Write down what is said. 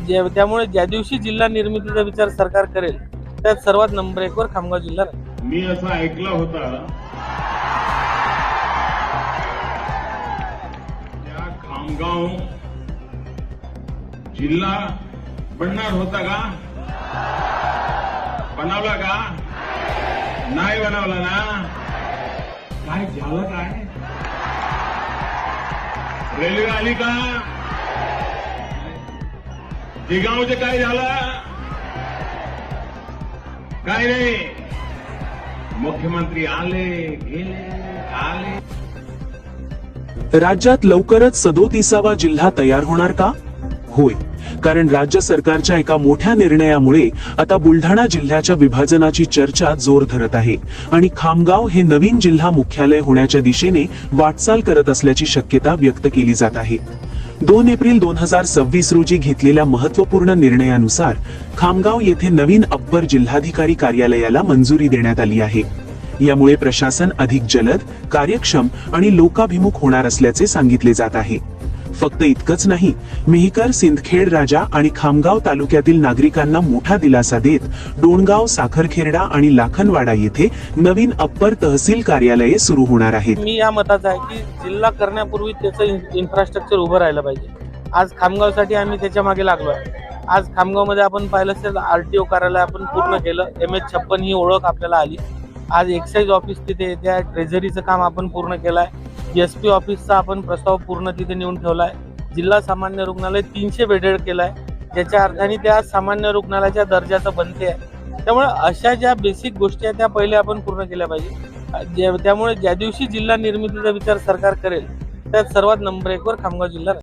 त्यामुळे ज्या दिवशी जिल्हा निर्मितीचा विचार सरकार करेल त्यात सर्वात नंबर 1 वर खामगाव जिल्हा राहील। मी असं ऐकलं होतं त्या खामगाव जिल्हा बनणार होता का? बनवला का? नाही बनवला ना? काय झालं? काय रेल्वे आली का? दिगावचे काय झालं? काय नाही। मुख्यमंत्री आले गेले आले। राज्यात लवकरच 37वा जिल्हा तयार होणार का? होय, कारण राज्य सरकारच्या एका मोठ्या निर्णयामुळे आता बुलढाणा जिल्ह्याच्या विभाजनाची चर्चा जोर धरत आहे आणि खामगाव हे नवीन जिल्हा मुख्यालय होण्याच्या दिशेने वाटचाल करत असल्याची शक्यता व्यक्त केली जात आहे। 2 एप्रिल 2026 रोजी घेतलेल्या महत्त्वपूर्ण निर्णयानुसार खामगाव येथे नवीन अप्पर जिल्हाधिकारी कार्यालयाला मंजुरी देण्यात आली आहे। यामुळे प्रशासन अधिक जलद, कार्यक्षम आणि लोकाभिमुख होणार असल्याचे सांगितले जात आहे। फक्त इतकंच नाही, मेहकर, सिंदखेड राजा आणि खामगाव तालुक्यातील नागरिकांना मोठा दिलासा देत डोणगाव, साखरखेरडा आणि लाखनवाडा येथे नवीन अप्पर तहसील कार्यालये सुरू होणार आहेत। मी या मताचा आहे की जिल्हा करण्यापूर्वी त्याचं इन्फ्रास्ट्रक्चर उभं राहिलं पाहिजे। आज खामगावसाठी आम्ही त्याच्या मागे लागलो आहे। आज खामगावमध्ये आपण पाहिलं असेल आरटीओ कार्यालय आपण पूर्ण केलं, MH56 ही ओळख आपल्याला आली। आज एक्साईज ऑफिस तिथे येते, ट्रेझरीचं काम आपण पूर्ण केलं आहे। SP ऑफिसचा आपण प्रस्ताव पूर्ण तिथे नेऊन ठेवलाय। जिल्हा सामान्य रुग्णालय 300 बेडेड केलाय, ज्याच्या अर्थाने त्या सामान्य रुग्णालयाच्या दर्जाचं बनते आहे। त्यामुळे अशा ज्या बेसिक गोष्टी आहेत त्या पहिले आपण पूर्ण केल्या पाहिजे। त्यामुळे ज्या दिवशी जिल्हा निर्मितीचा विचार सरकार करेल त्यात सर्वात नंबर 1 वर खामगाव जिल्हा राहील।